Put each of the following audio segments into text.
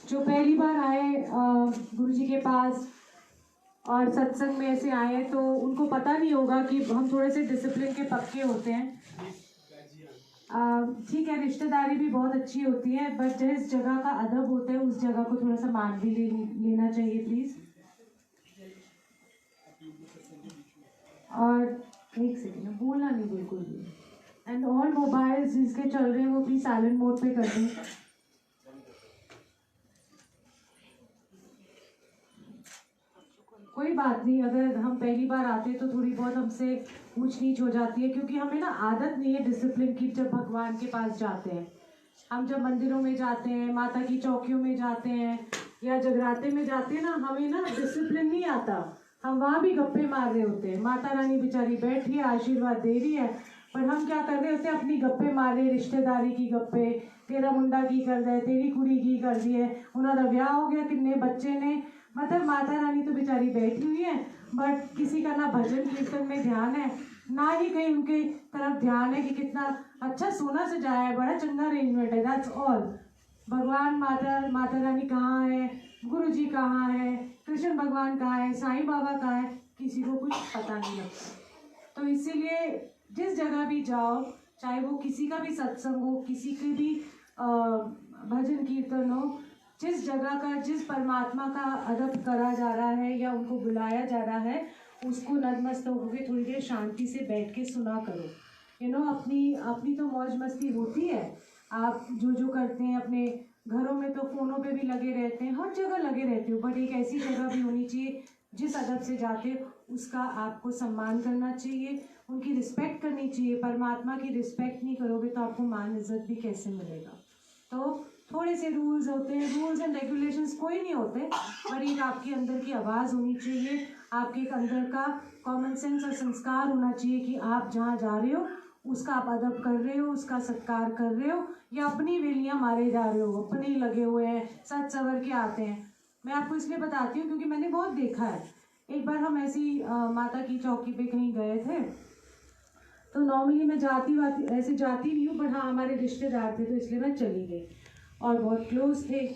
जो पहली बार आए गुरुजी के पास और सत्संग में ऐसे आए तो उनको पता नहीं होगा कि हम थोड़े से डिसिप्लिन के पक्के होते हैं। ठीक है, रिश्तेदारी भी बहुत अच्छी होती है, बट जिस जगह का अदब होता है उस जगह को थोड़ा सा मान भी लेना चाहिए प्लीज। और एक सेकेंड, बोलना नहीं बिल्कुल भी। एंड ऑल मोबाइल्स जिसके चल रहे हैं वो प्लीज साइलेंट मोड पे कर दें। कोई बात नहीं, अगर हम पहली बार आते हैं तो थोड़ी बहुत हमसे ऊंच नीच हो जाती है, क्योंकि हमें ना आदत नहीं है डिसिप्लिन की। जब भगवान के पास जाते हैं, हम जब मंदिरों में जाते हैं, माता की चौकियों में जाते हैं या जगराते में जाते हैं ना, हमें ना डिसिप्लिन नहीं आता। हम वहाँ भी गप्पे मार रहे होते हैं, माता रानी बेचारी बैठी है, आशीर्वाद दे रही है, पर हम क्या कर रहे होते हैं, अपनी गप्पे मार रहे, रिश्तेदारी की गप्पे। तेरा मुंडा की कर दे, तेरी कुड़ी की कर दी है, उन्होंने ब्याह हो गया, कितने बच्चे ने। मतलब माता रानी तो बेचारी बैठी हुई है, बट किसी का ना भजन कीर्तन में ध्यान है, ना ही कहीं उनके तरफ ध्यान है कि कितना अच्छा सोना सजाया है, बड़ा चंगा अरेंजमेंट है। That's all. भगवान माता रानी कहाँ है, गुरु जी कहाँ है, कृष्ण भगवान कहाँ है, साईं बाबा कहाँ है, किसी को कुछ पता नहीं लगता। तो इसीलिए जिस जगह भी जाओ, चाहे वो किसी का भी सत्संग हो, किसी के भी भजन कीर्तन हो, जिस जगह का, जिस परमात्मा का अदब करा जा रहा है या उनको बुलाया जा रहा है, उसको नतमस्तक होकर थोड़ी देर शांति से बैठ के सुना करो। अपनी अपनी तो मौज मस्ती होती है, आप जो करते हैं अपने घरों में, तो फोनों पे भी लगे रहते हैं, हर जगह लगे रहते हो, बट एक ऐसी जगह भी होनी चाहिए जिस अदब से जाते हो उसका आपको सम्मान करना चाहिए, उनकी रिस्पेक्ट करनी चाहिए। परमात्मा की रिस्पेक्ट नहीं करोगे तो आपको मान इज्जत भी कैसे मिलेगा। तो थोड़े से रूल्स होते हैं, रूल्स एंड रेगुलेशंस कोई नहीं होते, पर एक आपके अंदर की आवाज़ होनी चाहिए, आपके एक अंदर का कॉमन सेंस और संस्कार होना चाहिए कि आप जहाँ जा रहे हो उसका आप अदब कर रहे हो, उसका सत्कार कर रहे हो, या अपनी वेलियाँ मारे जा रहे हो, अपने ही लगे हुए हैं, सच सवर के आते हैं। मैं आपको इसलिए बताती हूँ क्योंकि मैंने बहुत देखा है। एक बार हम ऐसी माता की चौकी पे कहीं गए थे, तो नॉर्मली मैं ऐसे जाती नहीं हूँ, बट हाँ हमारे रिश्तेदार थे तो इसलिए मैं चली गई, और बहुत क्लोज थे,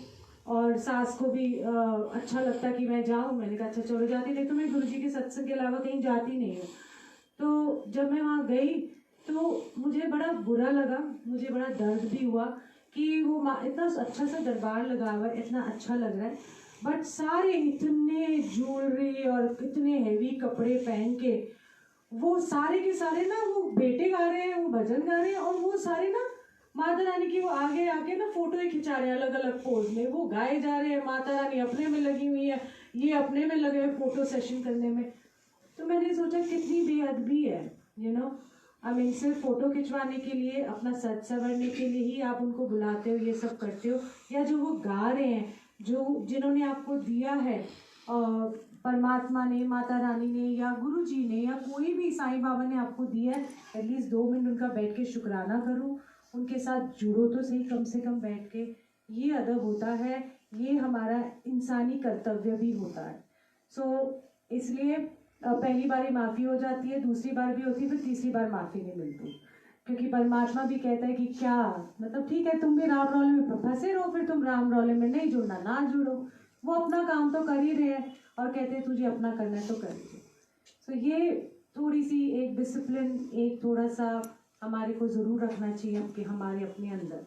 और सास को भी अच्छा लगता कि मैं जाऊँ। मैंने कहा अच्छा चलो जाती, नहीं तो मैं गुरुजी के सत्संग के अलावा कहीं जाती नहीं हूँ। तो जब मैं वहाँ गई तो मुझे बड़ा बुरा लगा, मुझे बड़ा दर्द भी हुआ कि वो इतना अच्छा सा दरबार लगा हुआ है, इतना अच्छा लग रहा है, बट सारे इतने ज्वेलरी और इतने हैवी कपड़े पहन के, वो सारे के सारे ना, वो बेटे गा रहे हैं, वो भजन गा रहे हैं, और वो सारे ना माता रानी की वो आगे आके ना फोटो ही खिंचा रहे हैं अलग अलग पोज में, वो गाए जा रहे हैं, माता रानी अपने में लगी हुई है, ये अपने में लगे हुए फोटो सेशन करने में। तो मैंने सोचा कितनी बेअदबी है, आई मीन सिर्फ फोटो खिंचवाने के लिए, अपना सज संवरने के लिए ही आप उनको बुलाते हो, ये सब करते हो। या जो वो गा रहे हैं, जिन्होंने आपको दिया है, परमात्मा ने, माता रानी ने, या गुरु जी ने, या कोई भी साईं बाबा ने आपको दिया है, एटलीस्ट 2 मिनट उनका बैठ के शुक्राना करो, उनके साथ जुड़ो तो सही कम से कम बैठ के। ये अदब होता है, ये हमारा इंसानी कर्तव्य भी होता है। इसलिए पहली बार माफ़ी हो जाती है, दूसरी बार भी होती है, फिर तीसरी बार माफ़ी नहीं मिलती, क्योंकि परमात्मा भी कहता है कि क्या मतलब, ठीक है तुम भी राम रौले में फंसे रहो, फिर तुम राम रौले में नहीं जुड़ना ना जुड़ो, वो अपना काम तो कर ही रहे हैं, और कहते हैं तुझे अपना करना है तो कर लीजिए। ये थोड़ी सी एक डिसिप्लिन, एक थोड़ा सा हमारे को ज़रूर रखना चाहिए कि हमारे अपने अंदर।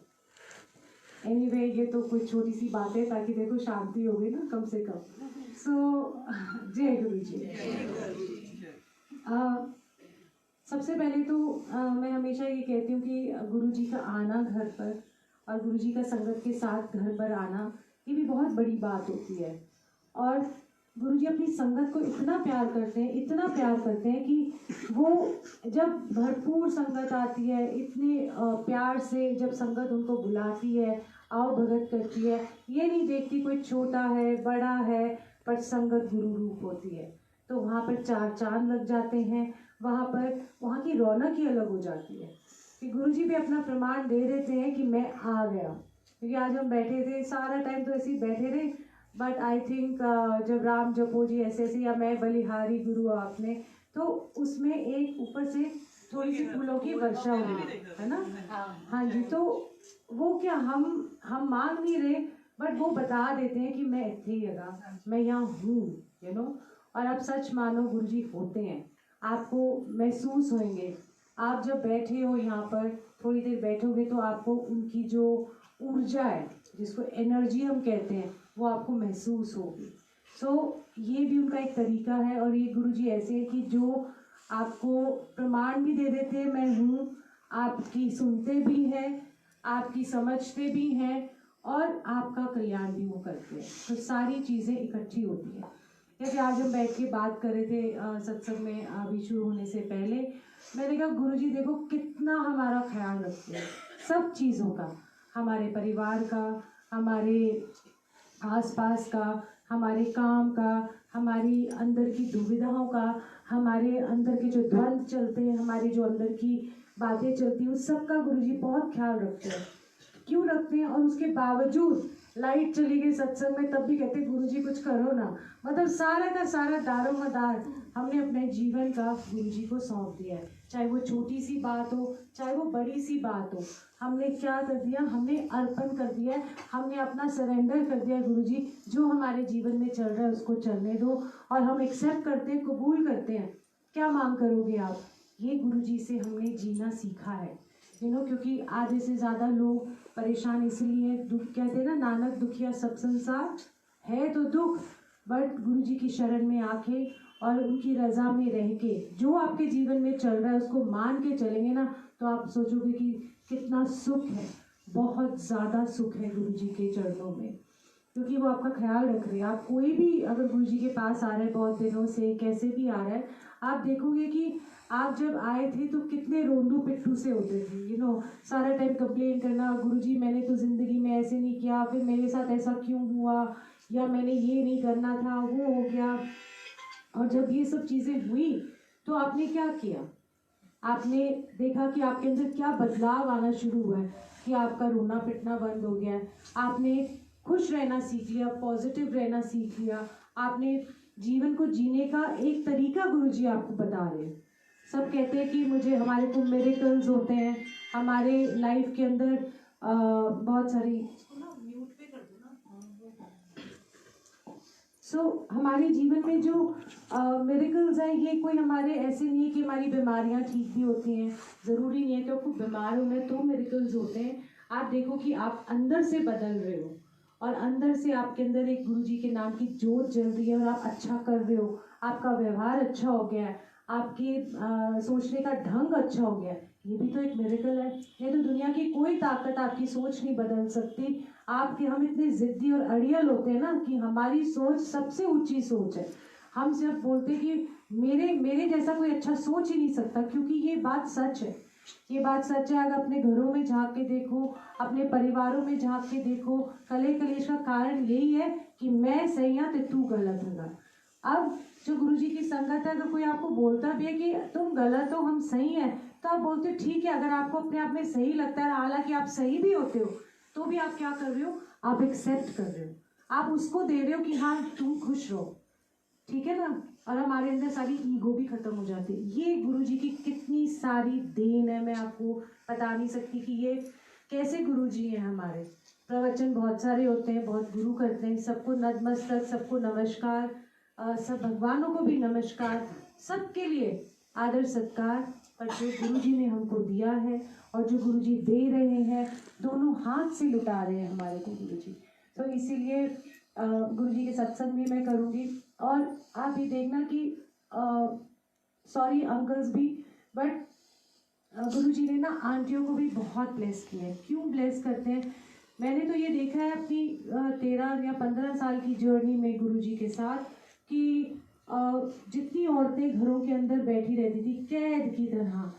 एनीवे, ये तो कुछ छोटी सी बात है ताकि देखो शांति हो गई ना कम से कम। जय गुरु जी। सबसे पहले तो मैं हमेशा ये कहती हूँ कि गुरु जी का आना घर पर, और गुरु जी का संगत के साथ घर पर आना, ये भी बहुत बड़ी बात होती है। और गुरु जी अपनी संगत को इतना प्यार करते हैं, इतना प्यार करते हैं कि वो जब भरपूर संगत आती है, इतने प्यार से जब संगत उनको बुलाती है, आओ भगत करती है, ये नहीं देखती कोई छोटा है बड़ा है, पर संगत गुरु रूप होती है, तो वहाँ पर 4 चांद लग जाते हैं। वहाँ की रौनक ही अलग हो जाती है कि गुरु जी भी अपना प्रमाण दे देते हैं कि मैं आ गया। क्योंकि आज हम बैठे थे, सारा टाइम तो ऐसे ही बैठे रहे, बट आई थिंक जब राम जपो जी ऐसे ऐसे, या मैं बलिहारी गुरु आपने, तो उसमें एक ऊपर से थोड़ी सी फूलों की वर्षा हुई है ना। हाँ जी, तो वो क्या हम मांग नहीं रहे, बट वो बता देते हैं कि मैं इतनी जगह, मैं यहाँ हूँ, यू नो। और आप सच मानो गुरुजी होते हैं, आपको महसूस होंगे। आप जब बैठे हो यहाँ पर, थोड़ी देर बैठोगे तो आपको उनकी जो ऊर्जा है, जिसको एनर्जी हम कहते हैं, वो आपको महसूस होगी। ये भी उनका एक तरीका है। और ये गुरुजी ऐसे हैं कि जो आपको प्रमाण भी दे देते हैं मैं हूँ, आपकी सुनते भी हैं, आपकी समझते भी हैं, और आपका कल्याण भी वो करते हैं। तो सारी चीज़ें इकट्ठी होती हैं। जैसे आज हम बैठ के बात कर रहे थे सत्संग में अभी शुरू होने से पहले, मैंने कहा गुरुजी देखो कितना हमारा ख्याल रखते हैं, सब चीज़ों का, हमारे परिवार का, हमारे आसपास का, हमारे काम का, हमारी अंदर की दुविधाओं का, हमारे अंदर के जो द्वंद्व चलते हैं, हमारी जो अंदर की बातें चलती हैं, उस सब का गुरुजी बहुत ख्याल रखते हैं। क्यों रखते हैं? और उसके बावजूद लाइट चली गई सत्संग में, तब भी कहते गुरुजी कुछ करो ना। मतलब सारा का सारा दारोमदार हमने अपने जीवन का गुरुजी को सौंप दिया है। चाहे वो छोटी सी बात हो, चाहे वो बड़ी सी बात हो, हमने क्या कर दिया, हमने अर्पण कर दिया है, हमने अपना सरेंडर कर दिया है। गुरुजी जो हमारे जीवन में चल रहा है उसको चलने दो, और हम एक्सेप्ट करते हैं, कबूल करते हैं। क्या मांग करोगे आप? ये गुरुजी से हमने जीना सीखा है, क्योंकि आधे से ज़्यादा लोग परेशान इसलिए, दुख कहते हैं ना, नानक दुखिया सब संसार है तो दुख, बट गुरुजी की शरण में आके और उनकी रजा में रह के जो आपके जीवन में चल रहा है उसको मान के चलेंगे ना, तो आप सोचोगे कि कितना सुख है, बहुत ज़्यादा सुख है गुरुजी के चरणों में, क्योंकि वो आपका ख्याल रख रहे हैं। आप कोई भी अगर गुरुजी के पास आ रहा है बहुत दिनों से, कैसे भी आ रहा है, आप देखोगे कि आप जब आए थे तो कितने रोंदू पिट्ठू से होते थे, सारा टाइम कंप्लेन करना, गुरुजी मैंने तो ज़िंदगी में ऐसे नहीं किया, फिर मेरे साथ ऐसा क्यों हुआ, या मैंने ये नहीं करना था, वो हो गया। और जब ये सब चीज़ें हुई तो आपने क्या किया? आपने देखा कि आपके अंदर क्या बदलाव आना शुरू हुआ है, कि आपका रोना पिटना बंद हो गया है, आपने खुश रहना सीख लिया, पॉजिटिव रहना सीख लिया, आपने जीवन को जीने का एक तरीका गुरुजी आपको बता रहे हैं। सब कहते हैं कि मुझे, हमारे को मिरेकल्स होते हैं हमारे लाइफ के अंदर, बहुत सारी हमारे जीवन में जो मिरेकल्स हैं, ये कोई हमारे ऐसे नहीं है कि हमारी बीमारियां ठीक भी होती हैं, ज़रूरी नहीं है कि आपको बीमार होना है तो मिरेकल्स होते हैं। आप देखो कि आप अंदर से बदल रहे हो, और अंदर से आपके अंदर एक गुरुजी के नाम की जोत जल रही है, और आप अच्छा कर रहे हो, आपका व्यवहार अच्छा हो गया है, आपके सोचने का ढंग अच्छा हो गया है, ये भी तो एक मिरेकल है। ये तो दुनिया की कोई ताकत आपकी सोच नहीं बदल सकती। आपके, हम इतने जिद्दी और अड़ियल होते हैं ना, कि हमारी सोच सबसे ऊंची सोच है। हम सिर्फ बोलते कि मेरे जैसा कोई अच्छा सोच ही नहीं सकता, क्योंकि ये बात सच है, ये बात सच है। अगर अपने घरों में झांक के देखो, अपने परिवारों में झांक के देखो, कले कलेश का कारण यही है कि मैं सही हूं तो तू गलत है। अब जो गुरुजी की संगत है, अगर कोई आपको बोलता भी है कि तुम गलत हो, हम सही हैं, तो आप बोलते हो ठीक है। अगर आपको अपने आप में सही लगता है, हालांकि आप सही भी होते हो, तो भी आप क्या कर रहे हो? आप एक्सेप्ट कर रहे हो, आप उसको दे रहे हो कि हाँ तुम खुश रहो, ठीक है ना। और हमारे अंदर सारी ईगो भी खत्म हो जाती है। ये गुरुजी की कितनी सारी देन है, मैं आपको बता नहीं सकती कि ये कैसे गुरुजी हैं हमारे। प्रवचन बहुत सारे होते हैं, बहुत गुरु करते हैं, सबको नतमस्तक, सबको नमस्कार, सब भगवानों को भी नमस्कार, सबके लिए आदर सत्कार। पर जो गुरुजी ने हमको दिया है और जो गुरुजी दे रहे हैं, दोनों हाथ से लुटा रहे हैं हमारे को गुरुजी। तो इसीलिए गुरुजी के सत्संग भी मैं करूँगी। और आप ये देखना कि सॉरी अंकल्स भी, बट गुरुजी ने ना आंटियों को भी बहुत ब्लेस किया है। क्यों ब्लेस करते हैं? मैंने तो ये देखा है अपनी 13 या 15 साल की जर्नी में गुरुजी के साथ, कि जितनी औरतें घरों के अंदर बैठी रहती थी कैद की तरह,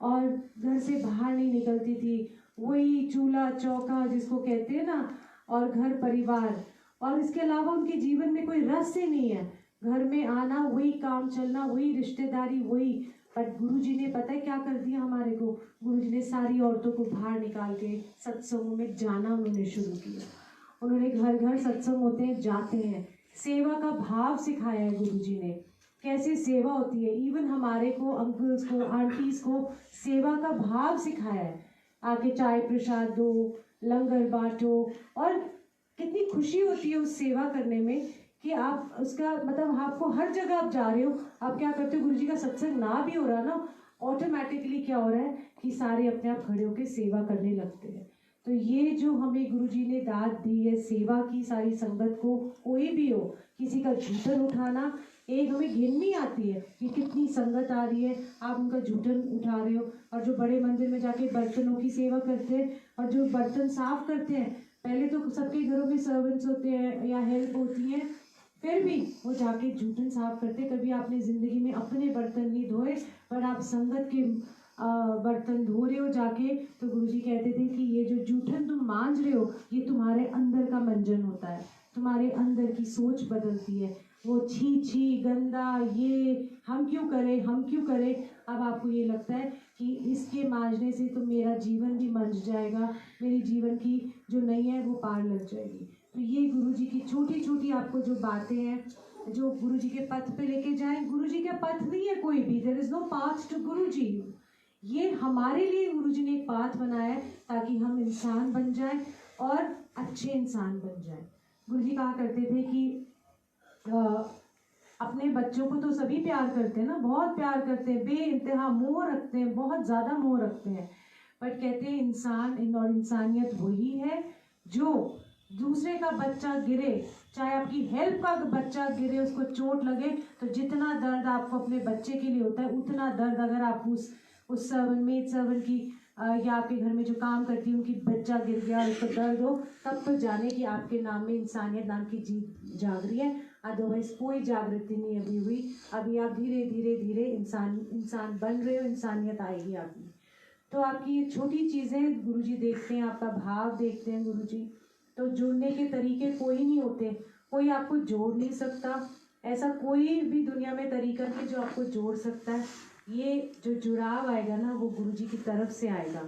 और घर से बाहर नहीं निकलती थी, वही चूल्हा चौका जिसको कहते हैं ना, और घर परिवार, और इसके अलावा उनके जीवन में कोई रस ही नहीं है। घर में आना, वही काम चलना, वही रिश्तेदारी, वही। बट गुरुजी ने पता है क्या कर दिया हमारे को? गुरुजी ने सारी औरतों को बाहर निकाल के सत्संगों में जाना उन्होंने शुरू किया। उन्होंने घर घर सत्संग होते हैं, जाते हैं, सेवा का भाव सिखाया है गुरुजी ने, कैसे सेवा होती है। इवन हमारे को, अंकल्स को, आंटीज को सेवा का भाव सिखाया है। आके चाय प्रसाद दो, लंगर बांटो, और कितनी खुशी होती है उस सेवा करने में कि आप उसका मतलब आपको हर जगह आप जा रहे हो, आप क्या करते हो, गुरुजी का सत्संग ना भी हो रहा ना, ऑटोमेटिकली क्या हो रहा है कि सारे अपने आप खड़े होकर सेवा करने लगते हैं। तो ये जो हमें गुरुजी ने दाद दी है सेवा की, सारी संगत को, कोई भी हो, किसी का जूठन उठाना, एक हमें गिन नहीं आती है कि कितनी संगत आ रही है, आप उनका जूठन उठा रहे हो। और जो बड़े मंदिर में जाके बर्तनों की सेवा करते हैं और जो बर्तन साफ करते हैं, पहले तो सबके घरों में सर्वेंट्स होते हैं या हेल्प होती है, फिर भी वो जाके जूठन साफ करते। कभी आपने जिंदगी में अपने बर्तन नहीं धोए, पर आप संगत के बर्तन धो रहे हो जाके, तो गुरुजी कहते थे कि ये जो जूठन तुम मांज रहे हो, ये तुम्हारे अंदर का मंजन होता है, तुम्हारे अंदर की सोच बदलती है। वो छी छी गंदा, ये हम क्यों करें, हम क्यों करें, अब आपको ये लगता है कि इसके मांजने से तो मेरा जीवन भी मंज जाएगा, मेरी जीवन की जो नैया है वो पार लग जाएगी। तो ये गुरुजी की छोटी छोटी आपको जो बातें हैं, जो गुरुजी के पथ पे लेके जाए। गुरुजी का पथ नहीं है कोई भी, there is no path to Guruji. ये हमारे लिए गुरुजी ने एक पाथ बनाया है ताकि हम इंसान बन जाएं और अच्छे इंसान बन जाएं। गुरुजी कहा करते थे कि अपने बच्चों को तो सभी प्यार करते हैं ना, बहुत प्यार करते हैं, बेइंतहा मोह रखते हैं, बहुत ज़्यादा मोह रखते हैं, बट कहते हैं इंसान और इंसानियत वही है जो दूसरे का बच्चा गिरे, चाहे आपकी हेल्प का बच्चा गिरे, उसको चोट लगे, तो जितना दर्द आपको अपने बच्चे के लिए होता है, उतना दर्द अगर आप उस सर्वेंट, मेड सर्वेंट की या आपके घर में जो काम करती है उनकी बच्चा गिर गया और उसको दर्द हो, तब तो जाने कि आपके नाम में इंसानियत नाम की जीत जाग रही है। अदरवाइज कोई जागृति नहीं अभी हुई। अभी आप धीरे धीरे धीरे इंसान बन रहे हो, इंसानियत आएगी आप में। तो आपकी ये छोटी चीज़ें गुरुजी देखते हैं, आपका भाव देखते हैं गुरुजी। तो जुड़ने के तरीके कोई नहीं होते, कोई आपको जोड़ नहीं सकता, ऐसा कोई भी दुनिया में तरीका नहीं जो आपको जोड़ सकता है। ये जो जुड़ाव आएगा ना वो गुरुजी की तरफ से आएगा,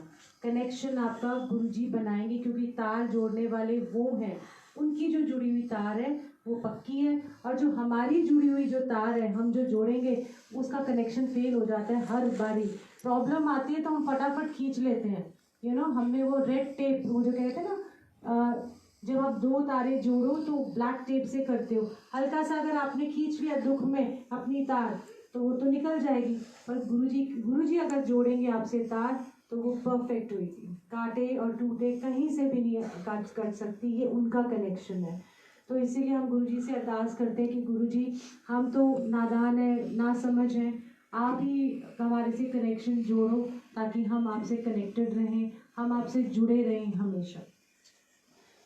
कनेक्शन आपका गुरुजी बनाएंगे, क्योंकि तार जोड़ने वाले वो हैं, उनकी जो जुड़ी हुई तार है वो पक्की है, और जो हमारी जुड़ी हुई जो तार है हम जो जोड़ेंगे उसका कनेक्शन फेल हो जाता है। हर बारी प्रॉब्लम आती है तो हम फटाफट खींच लेते हैं, हमने वो रेड टेप, वो जो कहते हैं ना, जब आप दो तारे जोड़ो तो ब्लैक टेप से करते हो, हल्का सा अगर आपने खींच लिया दुख में अपनी तार तो वो तो निकल जाएगी, पर गुरुजी अगर जोड़ेंगे आपसे तार तो वो परफेक्ट होगी, काटे और टूटे कहीं से भी नहीं कर सकती, ये उनका कनेक्शन है। तो इसीलिए हम गुरुजी से अरदास करते हैं कि गुरुजी हम तो नादान है, ना समझ हैं, आप ही हमारे से कनेक्शन जोड़ो ताकि हम आपसे कनेक्टेड रहें, हम आपसे जुड़े रहें हमेशा।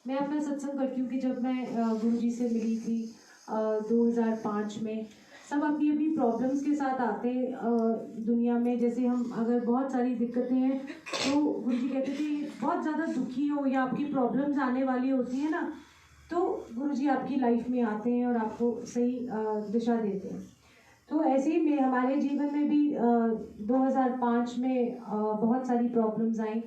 मैं अपना सत्संग करती हूँ कि जब मैं गुरुजी से मिली थी 2005 में, सब अपनी अपनी प्रॉब्लम्स के साथ आते दुनिया में। जैसे हम अगर बहुत सारी दिक्कतें हैं तो गुरुजी कहते थे बहुत ज़्यादा दुखी हो या आपकी प्रॉब्लम्स आने वाली होती है ना, तो गुरुजी आपकी लाइफ में आते हैं और आपको सही दिशा देते हैं। तो ऐसे ही हमारे जीवन में भी 2005 में बहुत सारी प्रॉब्लम्स आई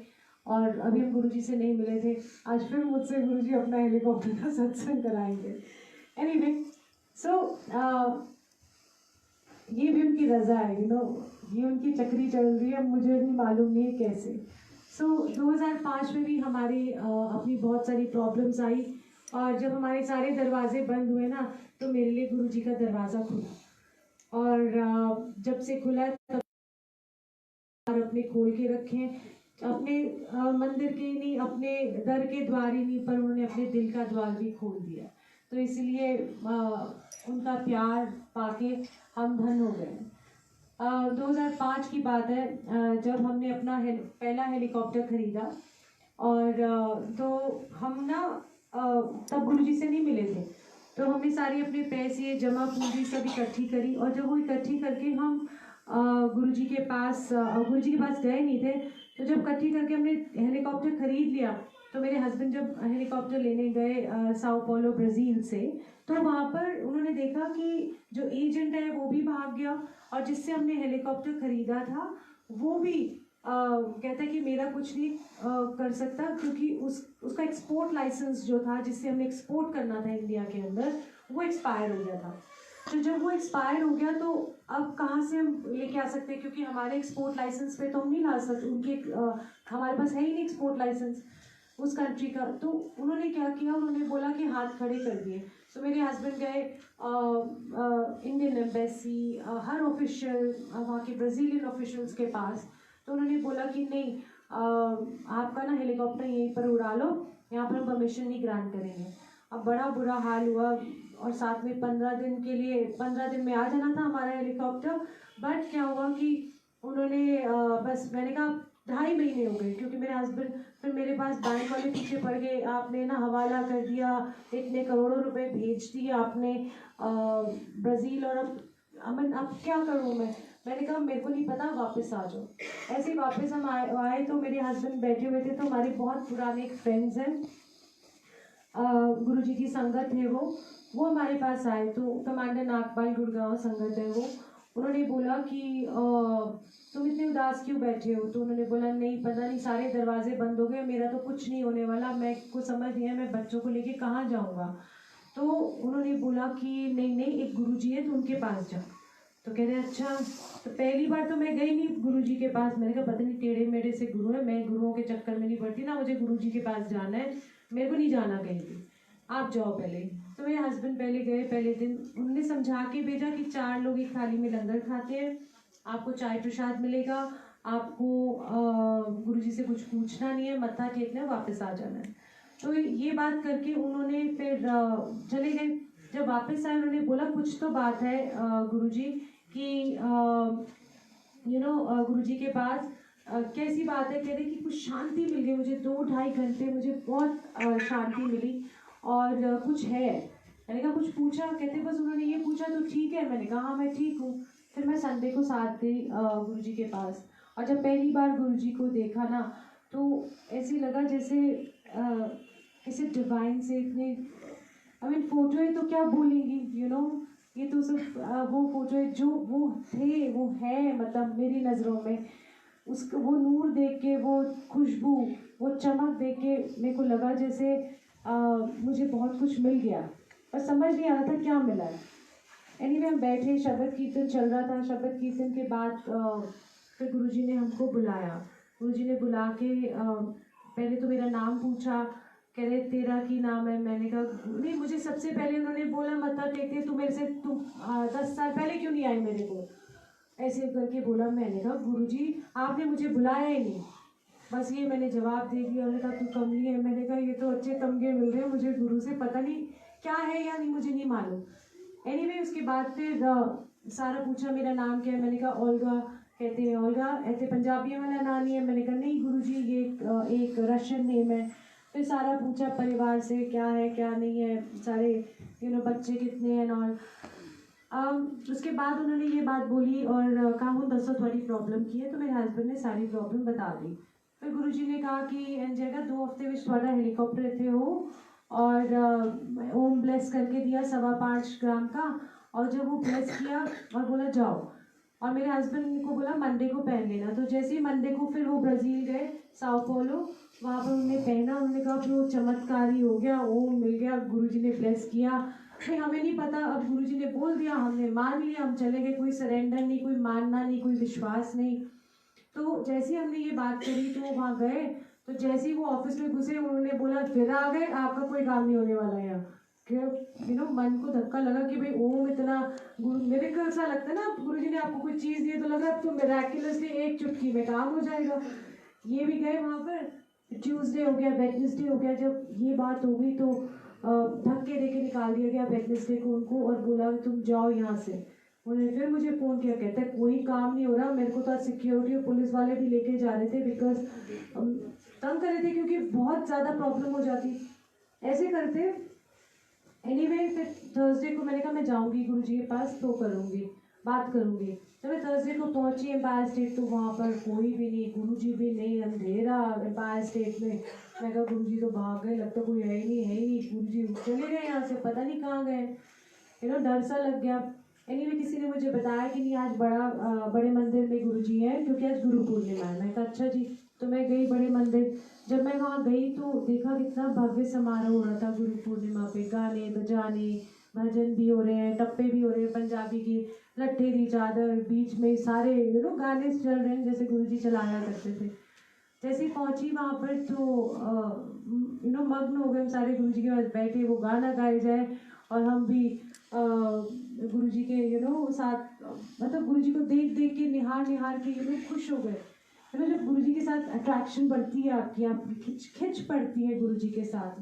और अभी हम गुरुजी से नहीं मिले थे। आज फिर मुझसे गुरुजी अपना हेलीकॉप्टर का सत्संग कराएंगे। एनीवे, सो ये भी उनकी रजा है, ये उनकी चक्री चल रही है, मुझे भी मालूम नहीं है कैसे। सो 2005 में भी हमारी अपनी बहुत सारी प्रॉब्लम्स आई, और जब हमारे सारे दरवाजे बंद हुए ना तो मेरे लिए गुरुजी का दरवाज़ा खुला, और जब से खुला तब अपने खोल के रखे, अपने मंदिर के नहीं, अपने दर के द्वार ही नहीं, पर उन्होंने अपने दिल का द्वार भी खोल दिया। तो इसलिए उनका प्यार पाके हम धन हो गए। 2005 की बात है, जब हमने अपना पहला हेलीकॉप्टर खरीदा, और तो हम ना तब गुरुजी से नहीं मिले थे, तो हमने सारे अपने पैसे जमा पूंजी सब इकट्ठी करी, और जब वो इकट्ठी करके हम गुरुजी के पास गए नहीं थे, तो जब इकट्ठी करके हमने हेलीकॉप्टर खरीद लिया, तो मेरे हस्बैंड जब हेलीकॉप्टर लेने गए साओ पौलो ब्राज़ील से, तो वहाँ पर उन्होंने देखा कि जो एजेंट है वो भी भाग गया, और जिससे हमने हेलीकॉप्टर खरीदा था वो भी कहता है कि मेरा कुछ नहीं कर सकता, क्योंकि उसका एक्सपोर्ट लाइसेंस जो था जिससे हमें एक्सपोर्ट करना था इंडिया के अंदर, वो एक्सपायर हो गया था। तो जब वो एक्सपायर हो गया तो अब कहाँ से हम लेके आ सकते हैं, क्योंकि हमारे एक्सपोर्ट लाइसेंस पे तो हम नहीं ला सकते, उनके हमारे पास है ही नहीं एक्सपोर्ट लाइसेंस। उस कंट्री का। तो उन्होंने क्या किया, उन्होंने बोला कि हाथ खड़े कर दिए। तो मेरे हस्बैंड गए इंडियन एम्बेसी, हर ऑफिशियल, वहाँ के ब्राज़ीलियन ऑफिशियल्स के पास। तो उन्होंने बोला कि नहीं, आपका ना हेलीकॉप्टर यहीं पर उड़ा लो, यहाँ पर हम परमिशन नहीं ग्रांट करेंगे। अब बड़ा बुरा हाल हुआ, और साथ में 15 दिन के लिए, 15 दिन में आ जाना था हमारा हेलीकॉप्टर। बट क्या हुआ कि उन्होंने बस, मैंने कहा 2.5 महीने हो गए, क्योंकि मेरे हस्बैंड फिर मेरे पास बैंक वाले पीछे पड़ गए, आपने ना हवाला कर दिया, इतने करोड़ों रुपए भेज दिए आपने ब्राज़ील, और अब क्या करूँ मैं। मैंने कहा मेरे को नहीं पता, वापस आ जाओ। ऐसे ही वापस हम आए तो मेरे हस्बैंड बैठे हुए थे, तो हमारे बहुत पुराने फ्रेंड्स हैं, गुरुजी की संगत है वो हमारे पास आए। तो कमांडर नागपाल गुड़गांव संगत है वो, उन्होंने बोला कि तुम इतने उदास क्यों बैठे हो। तो उन्होंने बोला नहीं, पता नहीं सारे दरवाजे बंद हो गए, मेरा तो कुछ नहीं होने वाला, मैं को समझ नहीं है मैं बच्चों को लेके कहाँ जाऊँगा। तो उन्होंने बोला कि नहीं नहीं, एक गुरुजी है तो उनके पास जाओ। तो कह रहे अच्छा। तो पहली बार तो मैं गई नहीं गुरुजी के पास, मैंने कहा पता नहीं टेढ़े मेढ़े से गुरु है, मैं गुरुओं के चक्कर में नहीं पड़ती ना, मुझे गुरुजी के पास जाना है, मेरे को नहीं जाना कहीं भी, आप जाओ पहले। तो मेरे हस्बैंड पहले गए, पहले दिन उन्होंने समझा के भेजा कि 4 लोग एक थाली में लंगर खाते हैं, आपको चाय प्रसाद मिलेगा, आपको गुरुजी से कुछ पूछना नहीं है, मत्था टेकना है, वापस आ जाना है। तो ये बात करके उन्होंने फिर चले गए। जब वापस आए उन्होंने बोला कुछ तो बात है गुरुजी कि गुरुजी के पास कैसी बात है। कह रहे कि कुछ शांति मिल गई मुझे, 2-2.5 घंटे मुझे बहुत शांति मिली, और कुछ है। मैंने कहा कुछ पूछा, कहते बस उन्होंने ये पूछा तो ठीक है। मैंने कहा हाँ मैं ठीक हूँ। फिर मैं संडे को साथ गई गुरुजी के पास, और जब पहली बार गुरुजी को देखा ना, तो ऐसे लगा जैसे किसी डिवाइन से इतने, आई मीन फोटो है तो क्या बोलेंगी, ये तो सिर्फ वो फोटो है जो वो थे, वो है, मतलब मेरी नज़रों में उसको वो नूर देख के, वो खुशबू, वो चमक देख के मेरे को लगा जैसे मुझे बहुत कुछ मिल गया, पर समझ नहीं आ रहा था क्या मिला है। एनीवे हम बैठे, शबद कीर्तन चल रहा था। शबद कीर्तन के बाद फिर गुरुजी ने हमको बुलाया। गुरुजी ने बुला के पहले तो मेरा नाम पूछा, कह रहे तेरा की नाम है। मैंने कहा नहीं, मुझे सबसे पहले उन्होंने बोला मत्था टेकते तू मेरे से, तुम 10 साल पहले क्यों नहीं आई मेरे को, ऐसे करके बोला। मैंने कहा गुरुजी आपने मुझे बुलाया ही नहीं, बस ये मैंने जवाब दे दिया। उन्होंने कहा तू कमली है। मैंने कहा ये तो अच्छे तमगे मिल रहे हैं मुझे गुरु से, पता नहीं क्या है या नहीं, मुझे नहीं मालूम। एनीवे उसके बाद फिर सारा पूछा मेरा नाम क्या है। मैंने कहा ओल्गा। कहते हैं ओल्गा ऐसे पंजाबी वाला नाम ही है। मैंने कहा नहीं गुरुजी ये एक रशियन नेम है। फिर सारा पूछा परिवार से क्या है क्या नहीं है, सारे बच्चे कितने हैं और उसके बाद उन्होंने ये बात बोली और कहा हूँ दसो थोड़ी प्रॉब्लम की है। तो मेरे हस्बैंड ने सारी प्रॉब्लम बता दी। फिर गुरुजी ने कहा कि जगह 2 हफ्ते में थोड़ा हेलीकॉप्टर इतने हो, और ओम ब्लेस करके दिया 5.25 ग्राम का। और जब वो ब्लेस किया और बोला जाओ, और मेरे हस्बैंड को बोला मंडे को पहन लेना। तो जैसे ही मंडे को फिर वो ब्राज़ील गए, साओ पोलो, वहाँ पर उन्होंने पहना। उन्होंने कहा फिर वो चमत्कार ही हो गया, ओम मिल गया, गुरुजी ने ब्लेस किया। फिर हमें नहीं पता, अब गुरुजी ने बोल दिया, हमने मान लिया, हम चले गए। कोई सरेंडर नहीं, कोई मानना नहीं, कोई विश्वास नहीं। तो जैसे ही हमने ये बात करी तो वहाँ गए, तो जैसे ही वो ऑफिस में घुसे उन्होंने बोला फिर आ गए, आपका कोई काम नहीं होने वाला है यहाँ। मन को धक्का लगा कि भाई ओम इतना मेरे को ऐसा लगता है ना, गुरुजी ने आपको कोई चीज़ दी तो लगा तो मिराक्युलसली एक चुटकी में काम हो जाएगा। ये भी गए वहाँ पर, ट्यूसडे हो गया, वेडनेसडे हो गया। जब ये बात हो गई तो धक्के दे के निकाल दिया गया वेडनेसडे को उनको, और बोला तुम जाओ यहाँ से। उन्होंने फिर मुझे फ़ोन किया, कहते हैं कोई काम नहीं हो रहा। मेरे को तो सिक्योरिटी और पुलिस वाले भी लेके जा रहे थे, बिकॉज तंग कर रहे थे क्योंकि बहुत ज़्यादा प्रॉब्लम हो जाती ऐसे करते। एनीवे फिर थर्सडे को मैंने कहा मैं जाऊंगी गुरुजी के पास, तो करूंगी, बात करूंगी। तो मैं थर्सडे को पहुंची एम्पायर स्टेट, तो वहाँ पर कोई भी नहीं, गुरुजी भी नहीं, अंधेरा एम्पायर स्टेट में। मैं कहा गुरुजी तो भाग गए, लगता कोई है ही नहीं, है ही नहीं, गुरुजी चले गए यहाँ से, पता नहीं कहाँ गए। डर सा लग गया। एनीवे किसी ने मुझे बताया कि नहीं आज बड़े मंदिर में गुरुजी हैं, क्योंकि आज गुरु पूर्णिमा है। मैं कहा अच्छा जी। तो मैं गई बड़े मंदिर। जब मैं वहाँ गई तो देखा कितना भव्य समारोह हो रहा था गुरु पूर्णिमा पे। गाने बजाने, भजन भी हो रहे हैं, टप्पे भी हो रहे हैं पंजाबी की, लट्ठे दी चादर, बीच में सारे गाने चल रहे हैं जैसे गुरुजी चलाया करते थे। जैसे ही पहुंची वहाँ पर तो मग्न हो गए हम सारे गुरुजी के पास बैठे, वो गाना गाए जाए और हम भी गुरुजी के साथ, मतलब गुरुजी को देख देख के निहार निहार के खुश हो गए। जब गुरुजी के साथ अट्रैक्शन बढ़ती है आपकी, खिंच पड़ती है गुरुजी के साथ,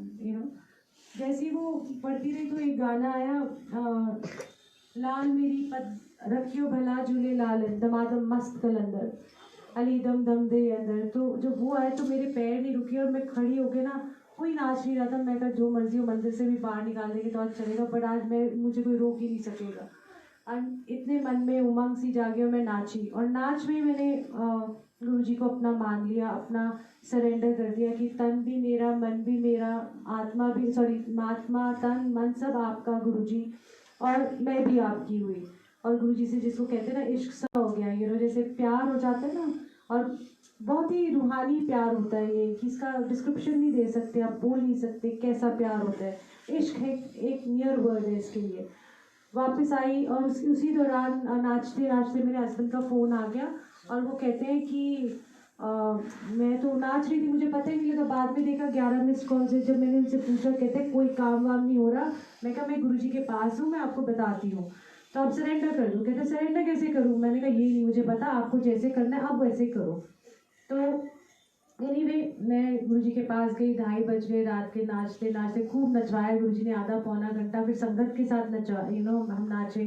जैसे ही वो पढ़ती रही तो एक गाना आया, लाल मेरी पद रखियो भला झूले लाल, दमादम मस्त कलंदर, अली दम दम दे अंदर। तो जब वो आए तो मेरे पैर नहीं रुके और मैं खड़ी होके ना, कोई नाच नहीं रहा था, मैं कहा जो मर्जी हो मंदिर से भी बाहर निकाल देंगे तो आज चलेगा, बट आज मुझे कोई रोक ही नहीं सकेगा। इतने मन में उमंग सी जागी और मैं नाची, और नाच में मैंने गुरुजी को अपना मान लिया, अपना सरेंडर कर दिया कि तन भी मेरा, मन भी मेरा, आत्मा भी, आत्मा तन मन सब आपका गुरुजी, और मैं भी आपकी हुई। और गुरुजी से जिसको कहते हैं ना इश्क सा हो गया, जैसे प्यार हो जाता है ना, और बहुत ही रूहानी प्यार होता है ये, कि इसका डिस्क्रिप्शन नहीं दे सकते, आप बोल नहीं सकते कैसा प्यार होता है। इश्क है, एक नियर वर्ड है इसके लिए। वापस आई और उसी दौरान नाचते नाचते मेरे हस्बैंड का फ़ोन आ गया, और वो कहते हैं कि मैं तो नाच रही थी, मुझे पता ही नहीं लगा, बाद में देखा 11 मिस कॉल से। जब मैंने उनसे पूछा, कहते हैं कोई काम वाम नहीं हो रहा। मैं कहा मैं गुरुजी के पास हूँ, मैं आपको बताती हूँ, तो आप सरेंडर कर दो। कहते सरेंडर कैसे करूँ? मैंने कहा ये नहीं मुझे पता, आपको जैसे करना है आप वैसे करो। तो एनीवे मैं गुरुजी के पास गई, 2:30 बज गए रात के, नाचते नाचते खूब नचवाया गुरुजी ने, आधा पौना घंटा, फिर संगत के साथ नचवा हम नाचे।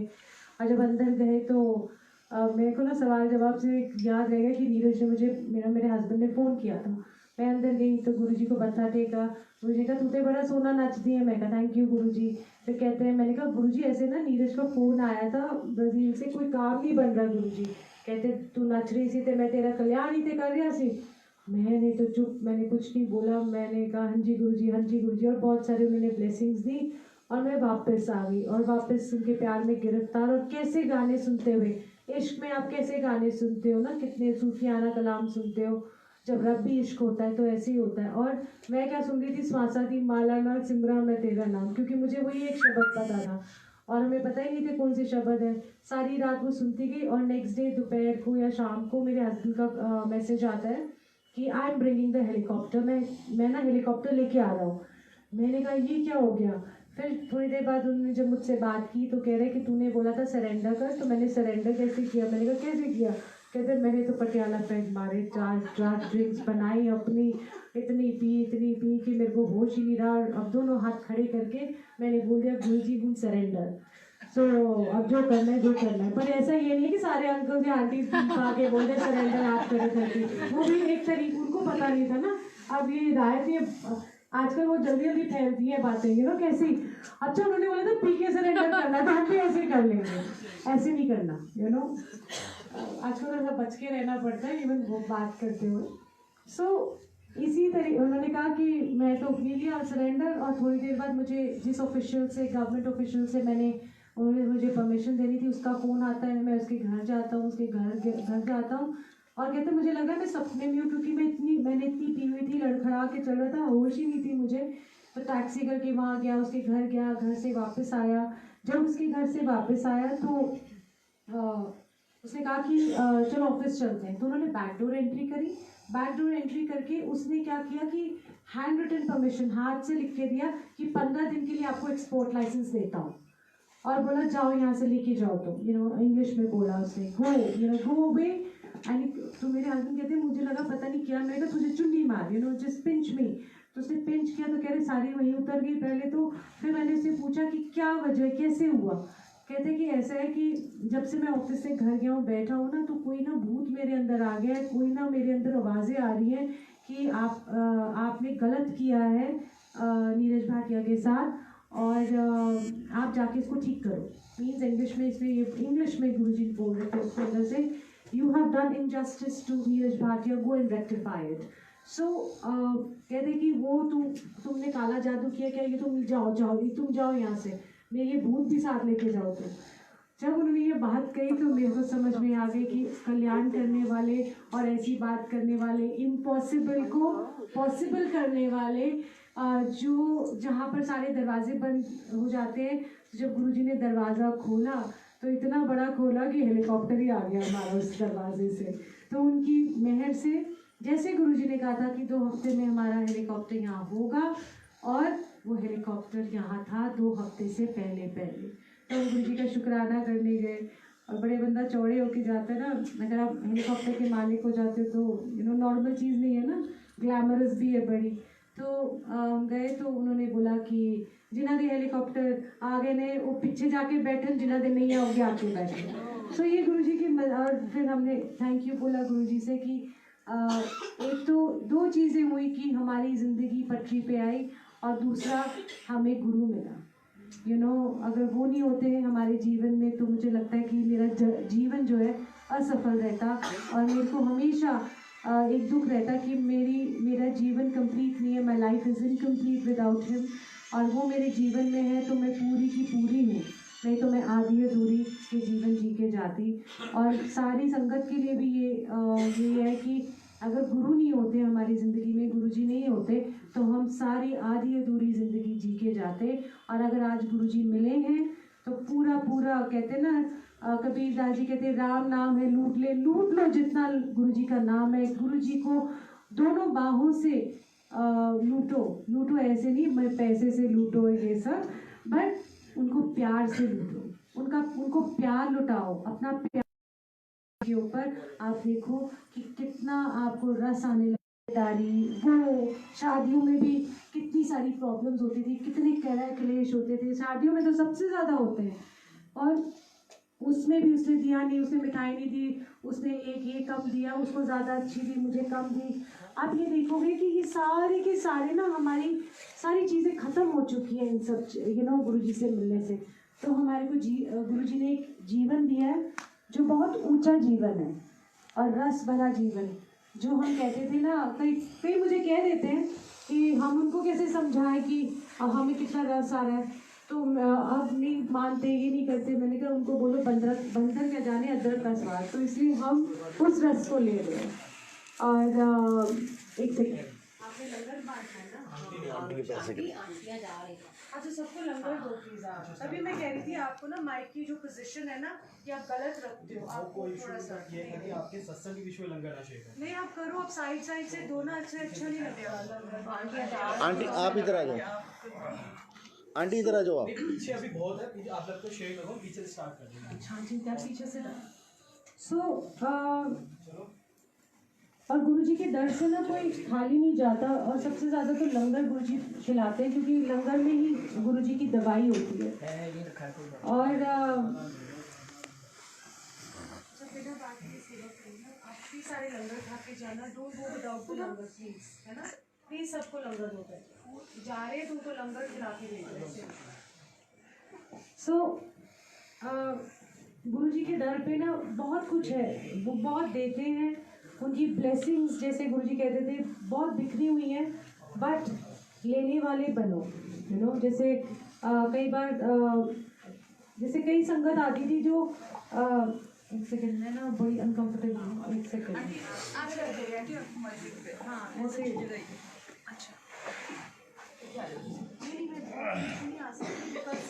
और जब अंदर गए तो मेरे को ना सवाल जवाब से याद रहेगा कि नीरज ने मेरे हस्बैंड ने फ़ोन किया था। मैं अंदर गई तो गुरुजी को बता टेका, गुरुजी का तू तो बड़ा सोना नचती है। मैं कहा थैंक यू गुरुजी। फिर कहते हैं, मैंने कहा गुरुजी ऐसे ना नीरज का फ़ोन आया था ब्राज़ील से, कोई काम नहीं बन रहा गुरुजी। कहते तू नच रही सी, मैं तेरा कल्याण ही थे कर रहा सी। मैंने तो चुप, मैंने कुछ नहीं बोला। मैंने कहा हाँ जी गुरुजी, हाँ जी गुरुजी, और बहुत सारे उन्होंने ब्लेसिंग्स दी, और मैं वापस आ गई, और वापस उनके प्यार में गिरफ्तार। और कैसे गाने सुनते हुए, इश्क में आप कैसे गाने सुनते हो ना, कितने सूफियाना कलाम सुनते हो। जब रब भी इश्क होता है तो ऐसे ही होता है। और मैं क्या सुन रही थी, स्वासा दी माला ना सिमरा मैं तेरा नाम, क्योंकि मुझे वही एक शब्द पता था और हमें पता ही नहीं थे कौन से शब्द है। सारी रात वो सुनती गई, और नेक्स्ट डे दोपहर को या शाम को मेरे हस्बैंड का मैसेज आता है कि I am bringing the helicopter, मैं ना हेलीकॉप्टर लेके आ रहा हूँ। मैंने कहा ये क्या हो गया? फिर थोड़ी देर बाद उन्होंने जब मुझसे बात की तो कह रहे कि तूने बोला था सरेंडर कर, तो मैंने सरेंडर कैसे किया? मैंने कहा कैसे किया? कहते मैंने तो पटियाला पैंट मारे, चार ड्रिंक्स बनाई अपनी, इतनी पी कि मेरे को होश ही नहीं रहा। अब दोनों हाथ खड़े करके मैंने बोल दिया गुरुजी हूँ सरेंडर। सो अब जो करना है जो करना है। पर ऐसा ये नहीं है कि सारे अंकल या आंटी आके बोल दे सरेंडर आप करे करके, वो भी एक तरीके, उनको पता नहीं था ना। अब ये हिदायत, ये आजकल वो जल्दी जल्दी फैलती है बातें, कैसी। अच्छा उन्होंने बोला था पी के सरेंडर करना, तो हम भी ऐसे कर लेंगे, ऐसे नहीं करना। आजकल ऐसा बच के रहना पड़ता है इवन वो बात करते हुए। सो इसी तरह उन्होंने कहा कि मैं तो ले लिया सरेंडर, और थोड़ी देर बाद मुझे जिस ऑफिशियल से, गवर्नमेंट ऑफिशियल से उन्होंने मुझे परमिशन देनी थी, उसका फ़ोन आता है। मैं उसके घर जाता हूँ, उसके घर जाता हूँ, और कहते मुझे लगा मैं सपने में हूँ, क्योंकि मैंने इतनी पी हुई थी, लड़खड़ा के चल रहा था, होश ही नहीं थी मुझे। तो टैक्सी करके वहाँ गया, उसके घर गया, घर से वापस आया। जब उसके घर से वापस आया तो उसने कहा कि चलो ऑफिस चलते हैं। तो उन्होंने बैकडोर एंट्री करी। बैकडोर एंट्री करके उसने क्या किया कि हैंड रिटन परमिशन, हाथ से लिख के दिया कि 15 दिन के लिए आपको एक्सपोर्ट लाइसेंस देता हूँ, और बोला जाओ यहाँ से लेके जाओ। तो इंग्लिश में बोला उसने, गो अवे। एंड तो मेरे हस्बैंड कहते हैं मुझे लगा पता नहीं क्या, मैंने कहा तुझे चुन्नी मार, जस्ट पिंच मी। तो उसने पिंच किया तो कह रहे सारी वहीं उतर गई पहले तो। फिर मैंने उससे पूछा कि क्या वजह, कैसे हुआ? कहते कि ऐसा है कि जब से मैं ऑफिस से घर गया हूँ, बैठा हूँ ना, तो कोई ना भूत मेरे अंदर आ गया है, कोई ना मेरे अंदर आवाज़ें आ रही हैं कि आपने गलत किया है नीरज भाटिया के साथ, और आप जाके इसको ठीक करो। मीन्स इंग्लिश में, इसमें ये इंग्लिश में गुरुजी बोल रहे थे उसके अंदर से, you have done injustice to Neeraj Bhatia, go and rectify it. So कहते कि वो तुमने काला जादू किया क्या, ये तुम जाओ यहाँ से, मैं ये भूत भी साथ लेके जाओ। तो जब उन्होंने ये बात कही तो मेरे को समझ में आ गई कि कल्याण करने वाले और ऐसी बात करने वाले, इम्पॉसिबल को पॉसिबल करने वाले, जो जहाँ पर सारे दरवाजे बंद हो जाते हैं, तो जब गुरुजी ने दरवाज़ा खोला तो इतना बड़ा खोला कि हेलीकॉप्टर ही आ गया हमारा उस दरवाजे से। तो उनकी मेहर से जैसे गुरुजी ने कहा था कि 2 हफ्ते में हमारा हेलीकॉप्टर यहाँ होगा, और वो हेलीकॉप्टर यहाँ था 2 हफ्ते से पहले। तो हम गुरुजी का शुक्राना करने गए, और बड़े बंदा चौड़े होके जाता है ना, अगर आप हेलीकॉप्टर के मालिक हो जाते हो तो नॉर्मल चीज़ नहीं है ना, ग्लैमरस भी है बड़ी। तो हम गए तो उन्होंने बोला कि जिन्हों के हेलीकॉप्टर आ गए ने वो पीछे जाके बैठे, जिन्हों के नहीं आओगे आके बैठे। सो ये गुरुजी की और फिर हमने थैंक यू बोला गुरुजी से कि एक तो 2 चीज़ें हुई कि हमारी ज़िंदगी पटरी पे आई, और दूसरा हमें गुरु मिला। अगर वो नहीं होते हैं हमारे जीवन में तो मुझे लगता है कि मेरा जीवन जो है असफल रहता, और मेरे को हमेशा एक दुख रहता कि मेरा जीवन कंप्लीट नहीं है, my life is incomplete without him. और वो मेरे जीवन में है तो मैं पूरी की पूरी हूँ, नहीं तो मैं आधी अधूरी के जीवन जी के जाती। और सारी संगत के लिए भी ये है कि अगर गुरु नहीं होते हमारी ज़िंदगी में, गुरुजी नहीं होते तो हम सारी आधी अधूरी ज़िंदगी जी के जाते। और अगर आज गुरुजी मिले हैं तो पूरा कहते हैं ना, कबीरदास जी कहते हैं राम नाम है लूट लो जितना गुरुजी का नाम है। गुरुजी को दोनों बाहों से लूटो, ऐसे नहीं मैं पैसे से लूटो ये सब, बट उनको प्यार से लूटो, उनको प्यार लुटाओ, अपना प्यार के ऊपर। आप देखो कि कितना आपको रस आने लगेदारी। वो शादियों में भी कितनी सारी प्रॉब्लम्स होती थी, कितने क्लेश होते थे, शादियों में तो सबसे ज़्यादा होते हैं। और उसमें भी उसने दिया नहीं, उसने मिठाई नहीं दी, उसने एक ये कम दिया, उसको ज़्यादा अच्छी दी, मुझे कम दी। आप ये देखोगे कि ये सारे के सारे ना हमारी सारी चीज़ें ख़त्म हो चुकी हैं इन सब गुरुजी से मिलने से। तो हमारे को गुरुजी ने एक जीवन दिया है जो बहुत ऊंचा जीवन है और रस भरा जीवन, जो हम कहते थे ना, कई मुझे कह देते हैं कि हम उनको कैसे समझाएं कि हमें कितना रस आ रहा है, तो अब नहीं मानते, ये नहीं करते। मैंने कहा उनको बोलो बंधन क्या जाने अदरक का स्वाद, तो इसलिए हम उस रस को ले रहे हैं। और एक सेकेंड, आपने लंगर बांटना है ना, अच्छा सबको लंगर दो प्लीज आप। तभी मैं कह रही थी आपको ना माइक की जो पोजीशन है ना, कि आप गलत रखते हो, आपको थोड़ा सा ये है कि आपके सत्संग के बीच में लंगर ना चाहिए। नहीं आप करो, आप साइड से दो ना, अच्छा नहीं लगेगा। आंटी आप इधर आ जाओ, आंटी इधर आ जाओ। आप पीछे अभी बहुत है, पीछे आप लोग को शेयर करो, पीछे से स्टार्ट कर देना। अच्छा ठीक है, पीछे से ना। सो और गुरुजी के दर से ना कोई खाली नहीं जाता, और सबसे ज़्यादा तो लंगर गुरुजी खिलाते हैं, क्योंकि लंगर में ही गुरुजी की दवाई होती है। और काफ़ी सारे लंगर खा के जाना, don't go without the langar please, है ना, प्लीज सबको लंगर दो, जा रहे हैं तुमको लंगर खिला के भेज। सो गुरुजी के दर पे ना बहुत कुछ है, वो बहुत देते हैं, उनकी ब्लेसिंग्स जैसे गुरुजी कहते थे बहुत बिखरी हुई हैं, बट लेने वाले बनो। जैसे कई बार जैसे कई संगत आती थी जो एक सेकंड में ना बड़ी अनकंफर्टेबल, एक सेकंड हाँ ऐसे अच्छा नहीं आ सकती बिकॉज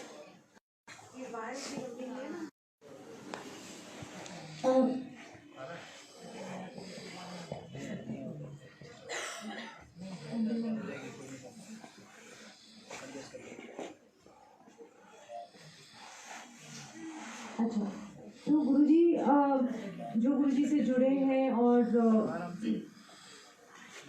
ये वायर्स भी होती है ना। अच्छा, तो गुरुजी जो गुरुजी से जुड़े हैं, और